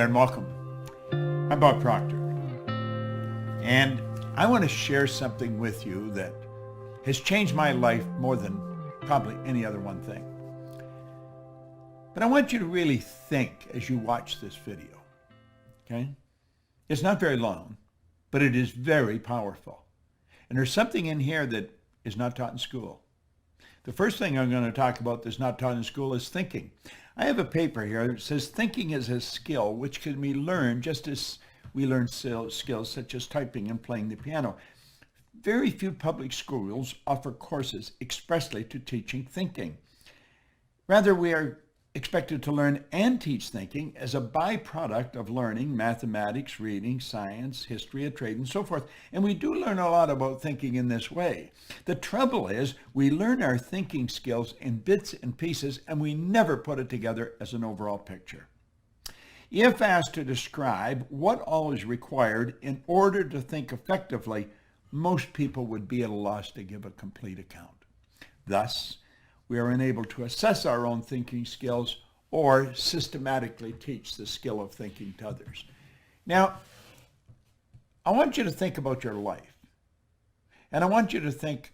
and welcome. I'm Bob Proctor, and I want to share something with you that has changed my life more than probably any other one thing. But I want you to really think as you watch this video, okay? It's not very long, but it is very powerful. And there's something in here that is not taught in school. The first thing I'm going to talk about that's not taught in school is thinking. I have a paper here that says thinking is a skill which can be learned just as we learn skills such as typing and playing the piano. Very few public schools offer courses expressly to teaching thinking. Rather, we are expected to learn and teach thinking as a byproduct of learning mathematics, reading, science, history of trade, and so forth. And we do learn a lot about thinking in this way. The trouble is we learn our thinking skills in bits and pieces, and we never put it together as an overall picture. If asked to describe what all is required in order to think effectively, most people would be at a loss to give a complete account. Thus, we are unable to assess our own thinking skills or systematically teach the skill of thinking to others. Now, I want you to think about your life, and I want you to think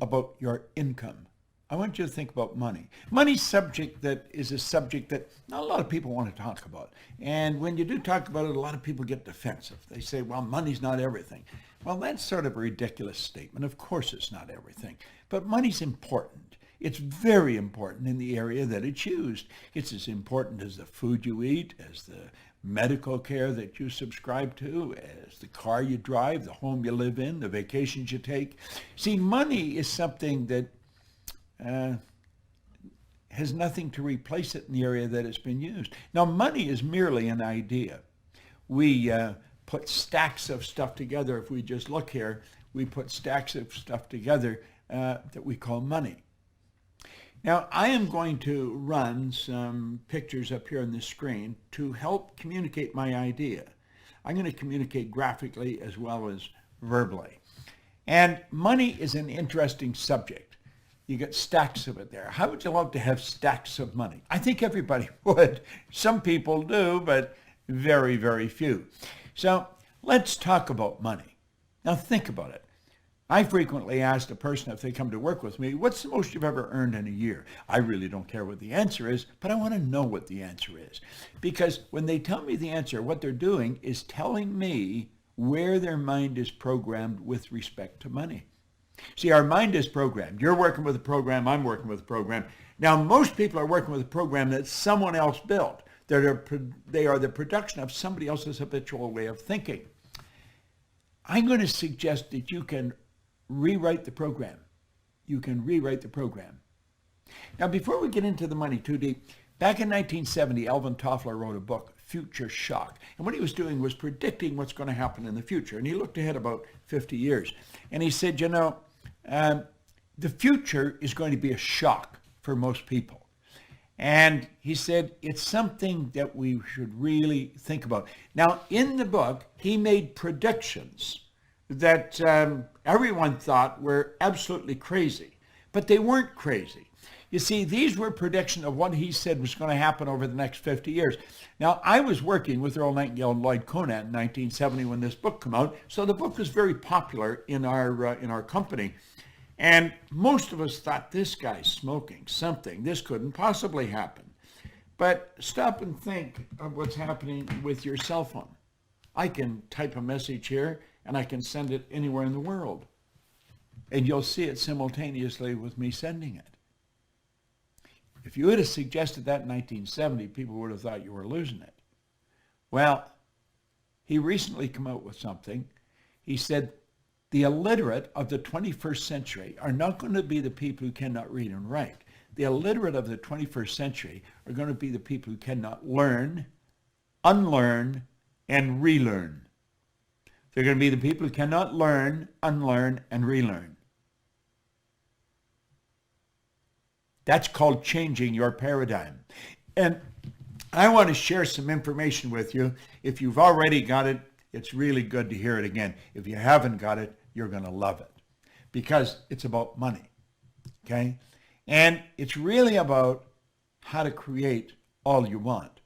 about your income. I want you to think about money. Money's subject that is a subject that not a lot of people want to talk about. And when you do talk about it, a lot of people get defensive. They say, well, money's not everything. Well, that's sort of a ridiculous statement. Of course it's not everything, but money's important. It's very important in the area that it's used. It's as important as the food you eat, as the medical care that you subscribe to, as the car you drive, the home you live in, the vacations you take. See, money is something that has nothing to replace it in the area that it's been used. Now, money is merely an idea. We put stacks of stuff together. If we just look here, we put stacks of stuff together that we call money. Now, I am going to run some pictures up here on the screen to help communicate my idea. I'm going to communicate graphically as well as verbally. And money is an interesting subject. You get stacks of it there. How would you love to have stacks of money? I think everybody would. Some people do, but very, very few. So let's talk about money. Now think about it. I frequently ask a person if they come to work with me, what's the most you've ever earned in a year? I really don't care what the answer is, but I want to know what the answer is. Because when they tell me the answer, what they're doing is telling me where their mind is programmed with respect to money. See, our mind is programmed. You're working with a program, I'm working with a program. Now, most people are working with a program that someone else built. They are the production of somebody else's habitual way of thinking. I'm going to suggest that you can rewrite the program. You can rewrite the program. Now, before we get into the money too deep, back in 1970, Alvin Toffler wrote a book, Future Shock. And what he was doing was predicting what's going to happen in the future. And he looked ahead about 50 years. And he said, you know, the future is going to be a shock for most people. And he said, it's something that we should really think about. Now, in the book, he made predictions that everyone thought were absolutely crazy, but they weren't crazy. You see, these were predictions of what he said was going to happen over the next 50 years. Now, I was working with Earl Nightingale and Lloyd Conant in 1970 when this book came out, so the book was very popular in our company. And most of us thought, this guy's smoking something. This couldn't possibly happen. But stop and think of what's happening with your cell phone. I can type a message here, and I can send it anywhere in the world. And you'll see it simultaneously with me sending it. If you would have suggested that in 1970, people would have thought you were losing it. Well, he recently came out with something. He said, the illiterate of the 21st century are not going to be the people who cannot read and write. The illiterate of the 21st century are going to be the people who cannot learn, unlearn, and relearn. They're going to be the people who cannot learn, unlearn, and relearn. That's called changing your paradigm. And I want to share some information with you. If you've already got it, it's really good to hear it again. If you haven't got it, you're going to love it because it's about money, okay? And it's really about how to create all you want.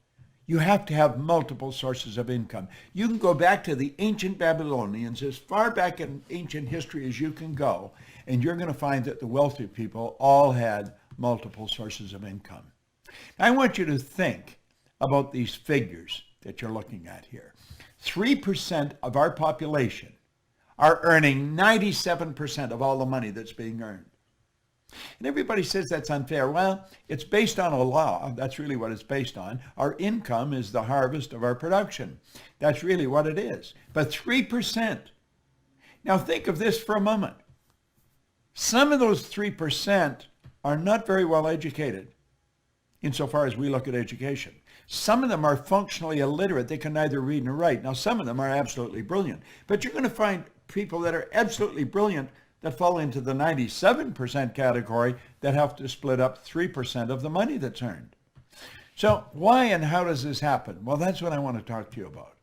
You have to have multiple sources of income. You can go back to the ancient Babylonians, as far back in ancient history as you can go, and you're going to find that the wealthy people all had multiple sources of income. Now, I want you to think about these figures that you're looking at here. 3% of our population are earning 97% of all the money that's being earned. And everybody says that's unfair. Well, it's based on a law. That's really what it's based on. Our income is the harvest of our production. That's really what it is. But 3%. Now think of this for a moment. Some of those 3% are not very well educated insofar as we look at education. Some of them are functionally illiterate. They can neither read nor write. Now, some of them are absolutely brilliant. But you're going to find people that are absolutely brilliant that fall into the 97% category that have to split up 3% of the money that's earned. So why and how does this happen? Well, that's what I want to talk to you about.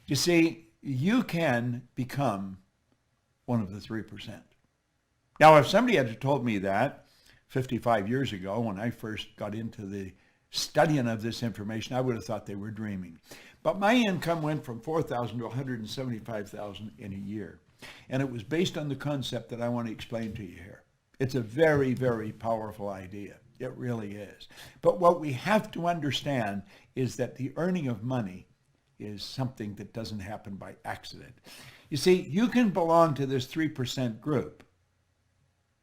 You see, you can become one of the 3%. Now, if somebody had told me that 55 years ago when I first got into the studying of this information, I would have thought they were dreaming. But my income went from $4,000 to $175,000 in a year. And it was based on the concept that I want to explain to you here. It's a very, very powerful idea. It really is. But what we have to understand is that the earning of money is something that doesn't happen by accident. You see, you can belong to this 3% group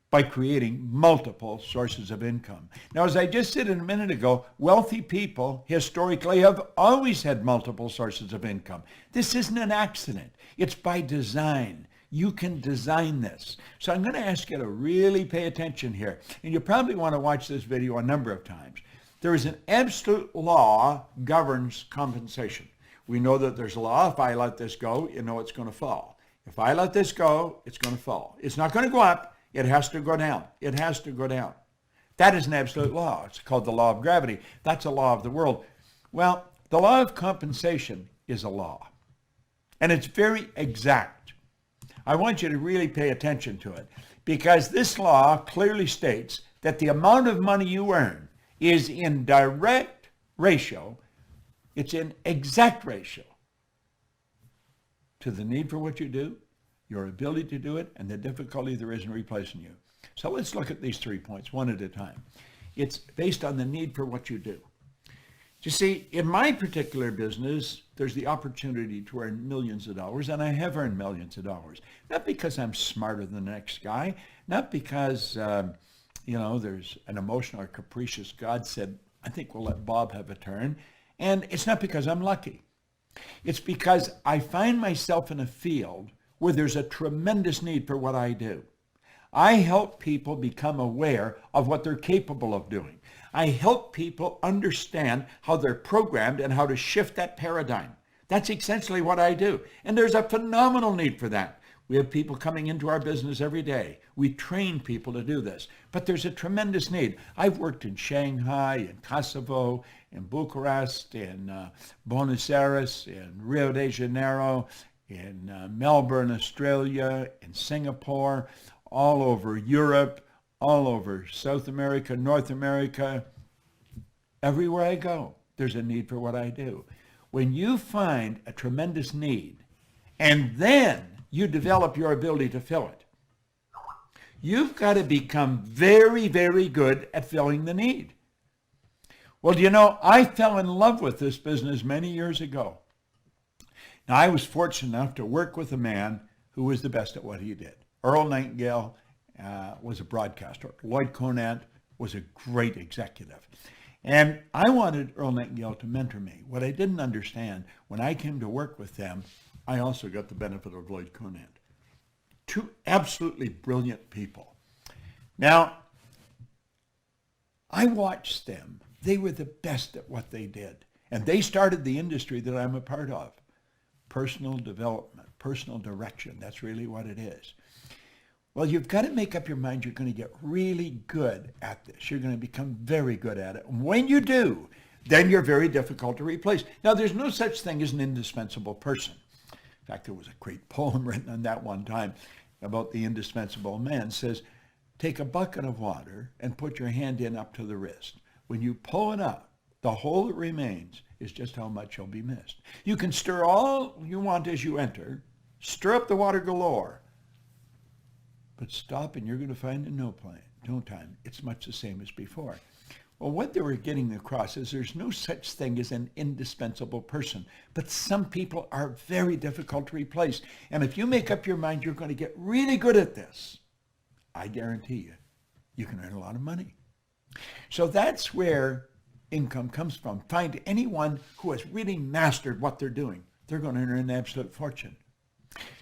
by creating multiple sources of income. Now, as I just said a minute ago, wealthy people historically have always had multiple sources of income. This isn't an accident. It's by design. You can design this. So I'm going to ask you to really pay attention here. And you probably want to watch this video a number of times. There is an absolute law governs compensation. We know that there's a law. If I let this go, you know it's going to fall. If I let this go, it's going to fall. It's not going to go up. It has to go down. It has to go down. That is an absolute law. It's called the law of gravity. That's a law of the world. Well, the law of compensation is a law. And it's very exact. I want you to really pay attention to it because this law clearly states that the amount of money you earn is in direct ratio, it's in exact ratio to the need for what you do, your ability to do it, and the difficulty there is in replacing you. So let's look at these 3 points one at a time. It's based on the need for what you do. You see, in my particular business, there's the opportunity to earn millions of dollars, and I have earned millions of dollars. Not because I'm smarter than the next guy, not because, there's an emotional or capricious God said, I think we'll let Bob have a turn. And it's not because I'm lucky. It's because I find myself in a field where there's a tremendous need for what I do. I help people become aware of what they're capable of doing. I help people understand how they're programmed and how to shift that paradigm. That's essentially what I do. And there's a phenomenal need for that. We have people coming into our business every day. We train people to do this. But there's a tremendous need. I've worked in Shanghai, in Kosovo, in Bucharest, in Buenos Aires, in Rio de Janeiro, in Melbourne, Australia, in Singapore, all over Europe, all over South America, North America. Everywhere I go, there's a need for what I do. When you find a tremendous need, and then you develop your ability to fill it, you've got to become very, very good at filling the need. Well, I fell in love with this business many years ago. Now, I was fortunate enough to work with a man who was the best at what he did. Earl Nightingale was a broadcaster. Lloyd Conant was a great executive. And I wanted Earl Nightingale to mentor me. What I didn't understand, when I came to work with them, I also got the benefit of Lloyd Conant. Two absolutely brilliant people. Now, I watched them. They were the best at what they did. And they started the industry that I'm a part of. Personal development, personal direction. That's really what it is. Well, you've got to make up your mind you're going to get really good at this. You're going to become very good at it. And when you do, then you're very difficult to replace. Now, there's no such thing as an indispensable person. In fact, there was a great poem written on that one time about the indispensable man. It says, take a bucket of water and put your hand in up to the wrist. When you pull it up, The whole that remains is just how much shall be missed. You can stir all you want as you enter, stir up the water galore, but stop and you're going to find in no time it's much the same as before. Well, what they were getting across is there's no such thing as an indispensable person, but some people are very difficult to replace. And if you make up your mind you're going to get really good at this, I guarantee you can earn a lot of money. So that's where income comes from. Find anyone who has really mastered what they're doing. They're going to earn an absolute fortune.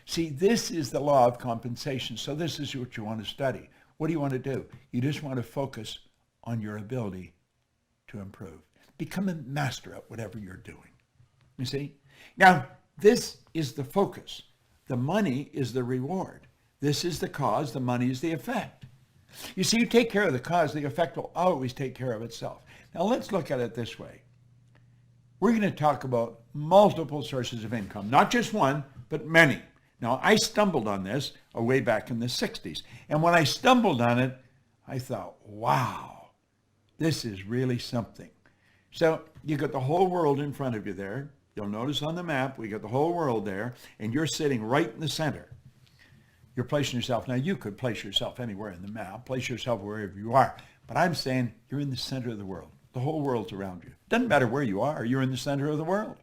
See, this is the law of compensation. So this is what you want to study. What do you want to do? You just want to focus on your ability to improve. Become a master at whatever you're doing. You see? Now, this is the focus. The money is the reward. This is the cause. The money is the effect. You see, you take care of the cause, the effect will always take care of itself. Now, let's look at it this way. We're going to talk about multiple sources of income, not just one, but many. Now, I stumbled on this way back in the 60s. And when I stumbled on it, I thought, wow, this is really something. So you got the whole world in front of you there. You'll notice on the map, we got the whole world there, and you're sitting right in the center. You're placing yourself. Now, you could place yourself anywhere in the map, place yourself wherever you are. But I'm saying you're in the center of the world. The whole world's around you. Doesn't matter where you are, you're in the center of the world.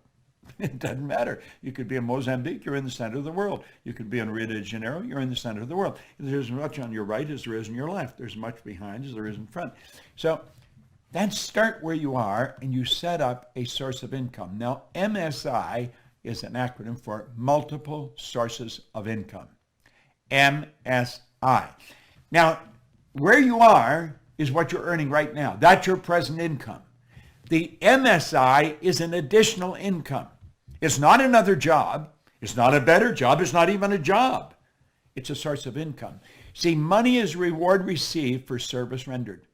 It doesn't matter. You could be in Mozambique, you're in the center of the world. You could be in Rio de Janeiro, you're in the center of the world. There's as much on your right as there is on your left. There's as much behind as there is in front. So then start where you are and you set up a source of income. Now, MSI is an acronym for multiple sources of income. MSI. Now, where you are is what you're earning right now. That's your present income. The MSI is an additional income. It's not another job. It's not a better job. It's not even a job. It's a source of income. See, money is reward received for service rendered.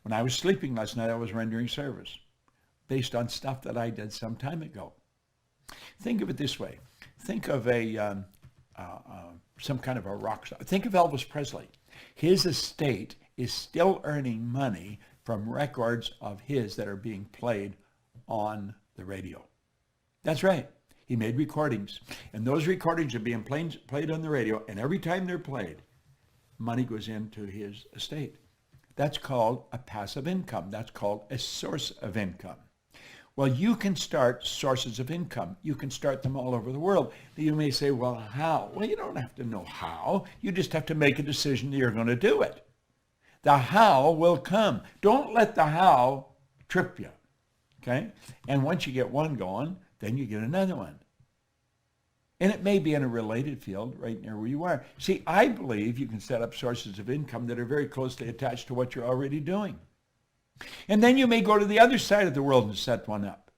When I was sleeping last night, I was rendering service based on stuff that I did some time ago. Think of it this way. Think of some kind of a rock star. Think of Elvis Presley. His estate is still earning money from records of his that are being played on the radio. That's right. He made recordings, and those recordings are being played on the radio, and every time they're played, money goes into his estate. That's called a passive income. That's called a source of income. Well, you can start sources of income. You can start them all over the world. You may say, well, how? Well, you don't have to know how. You just have to make a decision that you're going to do it. The how will come. Don't let the how trip you, okay? And once you get one going, then you get another one. And it may be in a related field right near where you are. See, I believe you can set up sources of income that are very closely attached to what you're already doing. And then you may go to the other side of the world and set one up.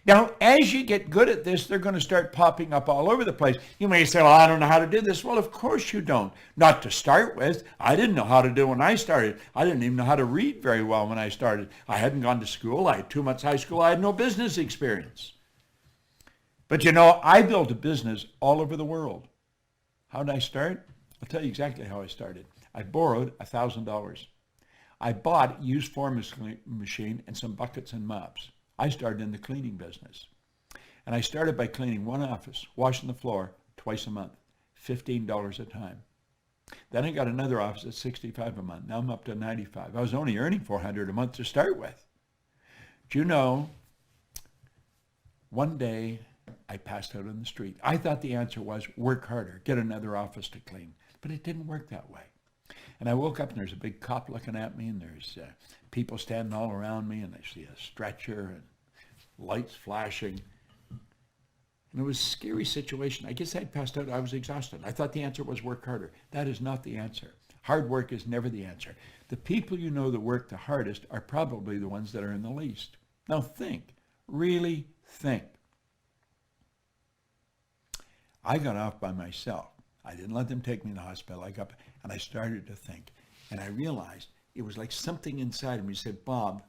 Now, as you get good at this, they're going to start popping up all over the place. You may say, well, I don't know how to do this. Well, of course you don't. Not to start with. I didn't know how to do when I started. I didn't even know how to read very well when I started. I hadn't gone to school. I had 2 months high school. I had no business experience. But you know, I built a business all over the world. How did I start? I'll tell you exactly how I started. I borrowed $1,000. I bought a used forming machine and some buckets and mops. I started in the cleaning business. And I started by cleaning one office, washing the floor twice a month, $15 a time. Then I got another office at $65 a month. Now I'm up to $95. I was only earning $400 a month to start with. Do you know, one day I passed out on the street. I thought the answer was work harder, get another office to clean. But it didn't work that way. And I woke up and there's a big cop looking at me and there's people standing all around me and I see a stretcher and lights flashing. And it was a scary situation. I guess I'd passed out. I was exhausted. I thought the answer was work harder. That is not the answer. Hard work is never the answer. The people you know that work the hardest are probably the ones that are in the least. Now think. Really think. I got off by myself. I didn't let them take me to the hospital. I got up and I started to think. And I realized it was like something inside of me said, Bob,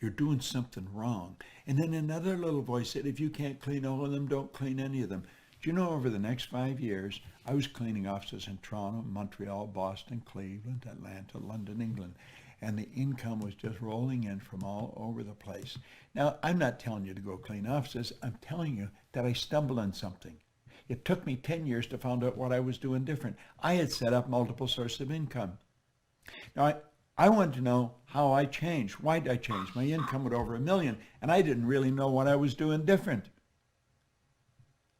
you're doing something wrong. And then another little voice said, if you can't clean all of them, don't clean any of them. Do you know, over the next 5 years, I was cleaning offices in Toronto, Montreal, Boston, Cleveland, Atlanta, London, England. and the income was just rolling in from all over the place. Now, I'm not telling you to go clean offices. I'm telling you that I stumbled on something. It took me 10 years to find out what I was doing different. I had set up multiple sources of income. Now, I wanted to know how I changed. Why did I change? My income was over $1 million, and I didn't really know what I was doing different.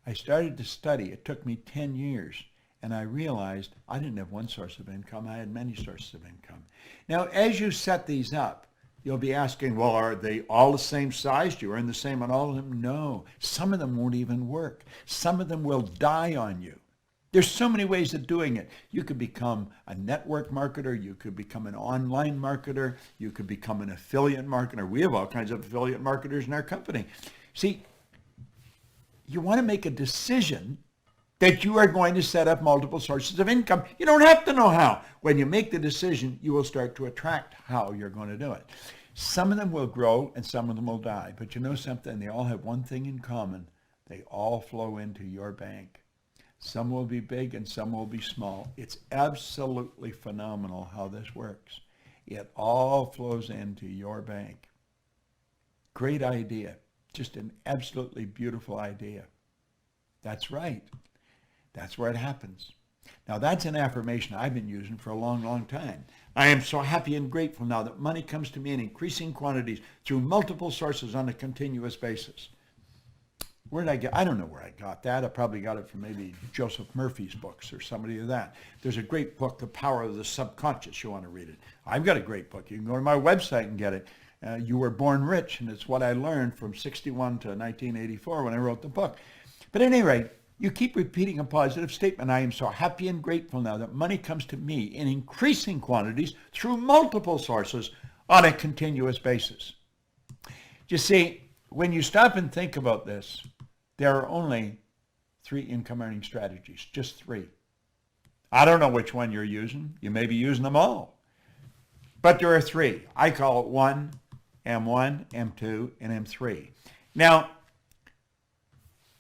I started to study. It took me 10 years, and I realized I didn't have one source of income. I had many sources of income. Now, as you set these up, you'll be asking, well, are they all the same size? Do you earn the same on all of them? No. Some of them won't even work. Some of them will die on you. There's so many ways of doing it. You could become a network marketer. You could become an online marketer. You could become an affiliate marketer. We have all kinds of affiliate marketers in our company. See, you want to make a decision that you are going to set up multiple sources of income. You don't have to know how. When you make the decision, you will start to attract how you're going to do it. Some of them will grow and some of them will die. But you know something? They all have one thing in common. They all flow into your bank. Some will be big and some will be small. It's absolutely phenomenal how this works. It all flows into your bank. Great idea. Just an absolutely beautiful idea. That's right. That's where it happens. Now, that's an affirmation I've been using for a long, long time. I am so happy and grateful now that money comes to me in increasing quantities through multiple sources on a continuous basis. Where did I get? I don't know where I got that. I probably got it from maybe Joseph Murphy's books or somebody of that. There's a great book, The Power of the Subconscious. You want to read it. I've got a great book. You can go to my website and get it. You Were Born Rich, and it's what I learned from 61 to 1984 when I wrote the book. But at any rate, you keep repeating a positive statement. I am so happy and grateful now that money comes to me in increasing quantities through multiple sources on a continuous basis. You see, when you stop and think about this, there are only 3 income earning strategies, just 3. I don't know which one you're using. You may be using them all. But there are 3. I call it 1, M1, M2, and M3. Now,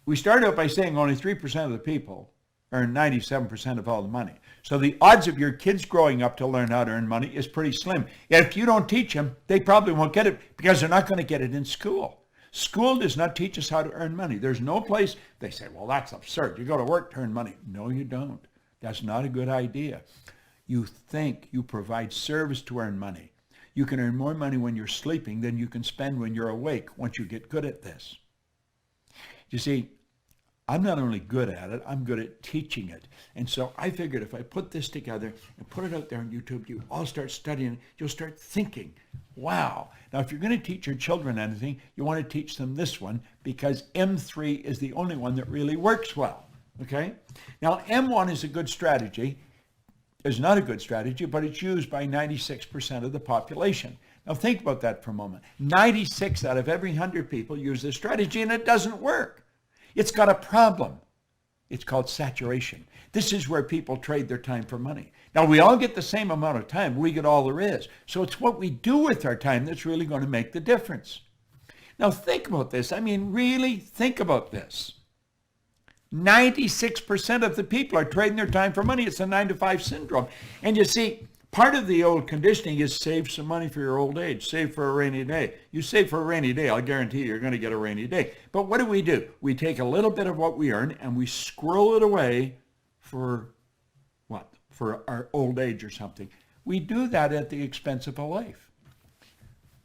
we started out by saying only 3% of the people earn 97% of all the money. So the odds of your kids growing up to learn how to earn money is pretty slim. If you don't teach them, they probably won't get it because they're not going to get it in school. School does not teach us how to earn money. There's no place they say, well, that's absurd. You go to work to earn money. No, you don't. That's not a good idea. You think you provide service to earn money. You can earn more money when you're sleeping than you can spend when you're awake once you get good at this. You see, I'm not only good at it, I'm good at teaching it. And so I figured if I put this together and put it out there on YouTube, you all start studying, you'll start thinking, wow. Now, if you're going to teach your children anything, you want to teach them this one because M3 is the only one that really works well, okay? Now, M1 is a good strategy. It's not a good strategy, but it's used by 96% of the population. Now, think about that for a moment. 96 out of every 100 people use this strategy, and it doesn't work. It's got a problem. It's called saturation. This is where people trade their time for money. Now, we all get the same amount of time. We get all there is. So it's what we do with our time that's really going to make the difference. Now, think about this. I mean, really think about this. 96% of the people are trading their time for money. It's a 9-to-5 syndrome. And you see, part of the old conditioning is save some money for your old age. Save for a rainy day. You save for a rainy day, I'll guarantee you're going to get a rainy day. But what do? We take a little bit of what we earn and we squirrel it away for what? For our old age or something. We do that at the expense of a life.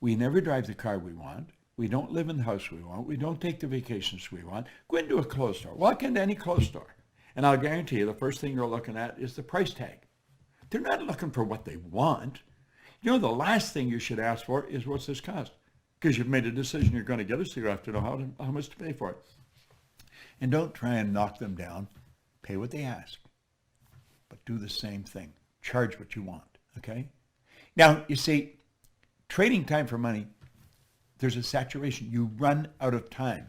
We never drive the car we want. We don't live in the house we want. We don't take the vacations we want. Go into a clothes store. Walk into any clothes store. And I'll guarantee you the first thing you're looking at is the price tag. They're not looking for what they want. You know, the last thing you should ask for is, what's this cost? Because you've made a decision you're going to get it, so you have to know how much to pay for it. And don't try and knock them down. Pay what they ask. But do the same thing. Charge what you want, okay? Now, you see, trading time for money, there's a saturation. You run out of time.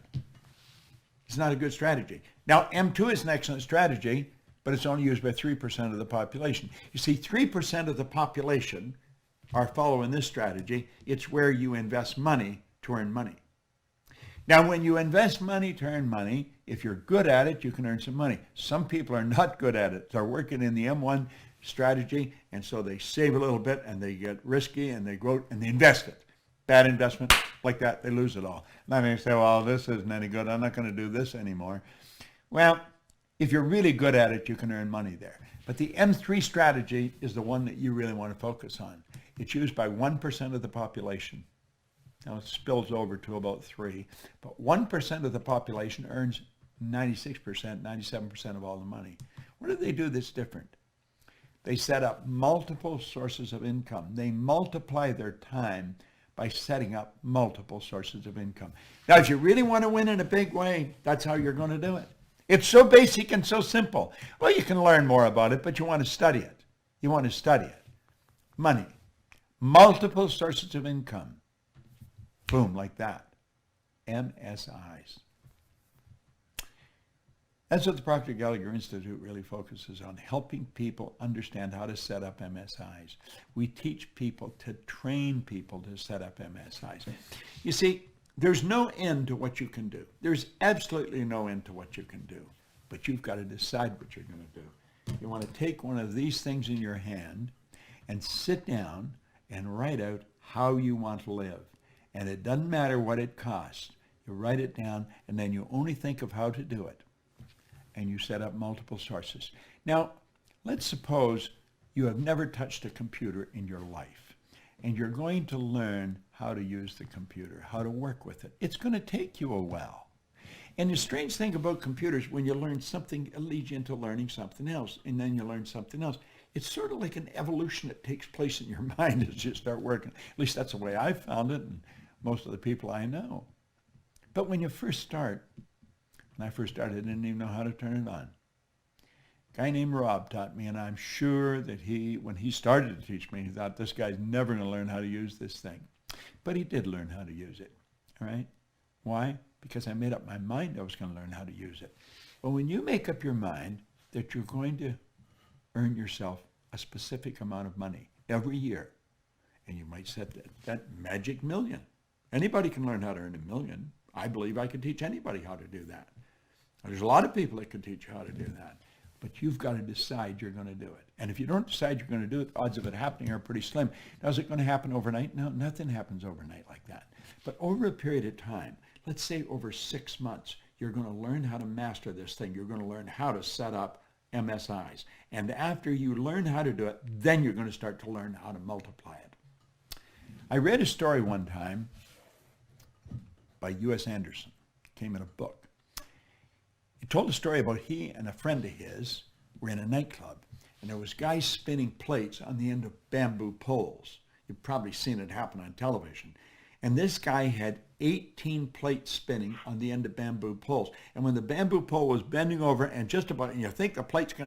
It's not a good strategy. Now, M2 is an excellent strategy, but it's only used by 3% of the population. You see, 3% of the population are following this strategy. It's where you invest money to earn money. Now, when you invest money to earn money, if you're good at it, you can earn some money. Some people are not good at it. They're working in the M1 strategy, and so they save a little bit and they get risky and they grow and they invest it. Bad investment, like that, they lose it all. And then they say, well, this isn't any good. I'm not going to do this anymore. Well, if you're really good at it, you can earn money there. But the M3 strategy is the one that you really want to focus on. It's used by 1% of the population. Now it spills over to about 3, but 1% of the population earns 96%, 97% of all the money. What do they do that's different? They set up multiple sources of income. They multiply their time by setting up multiple sources of income. Now, if you really want to win in a big way, that's how you're going to do it. It's so basic and so simple. Well, you can learn more about it, but you want to study it. You want to study it. Money. Multiple sources of income. Boom, like that. MSIs. That's what the Proctor Gallagher Institute really focuses on, helping people understand how to set up MSIs. We teach people to train people to set up MSIs. You see, there's no end to what you can do. There's absolutely no end to what you can do, but you've got to decide what you're going to do. You want to take one of these things in your hand and sit down and write out how you want to live. And it doesn't matter what it costs. You write it down, and then you only think of how to do it. And you set up multiple sources. Now, let's suppose you have never touched a computer in your life, and you're going to learn how to use the computer, how to work with it. It's going to take you a while. And the strange thing about computers, when you learn something, it leads you into learning something else, and then you learn something else. It's sort of like an evolution that takes place in your mind as you start working. At least that's the way I found it, and most of the people I know. But when you first start, when I first started, I didn't even know how to turn it on. A guy named Rob taught me, and I'm sure that when he started to teach me, he thought, this guy's never going to learn how to use this thing. But he did learn how to use it, all right? Why? Because I made up my mind I was going to learn how to use it. Well, when you make up your mind that you're going to earn yourself a specific amount of money every year, and you might set that magic million. Anybody can learn how to earn $1 million. I believe I could teach anybody how to do that. There's a lot of people that can teach you how to do that. But you've got to decide you're going to do it. And if you don't decide you're going to do it, the odds of it happening are pretty slim. Now, is it going to happen overnight? No, nothing happens overnight like that. But over a period of time, let's say over 6 months, you're going to learn how to master this thing. You're going to learn how to set up MSIs. And after you learn how to do it, then you're going to start to learn how to multiply it. I read a story one time by U.S. Anderson. It came in a book. He told a story about he and a friend of his were in a nightclub, and there was guys spinning plates on the end of bamboo poles. You've probably seen it happen on television. And this guy had 18 plates spinning on the end of bamboo poles. And when the bamboo pole was bending over and just about, and you think the plate's going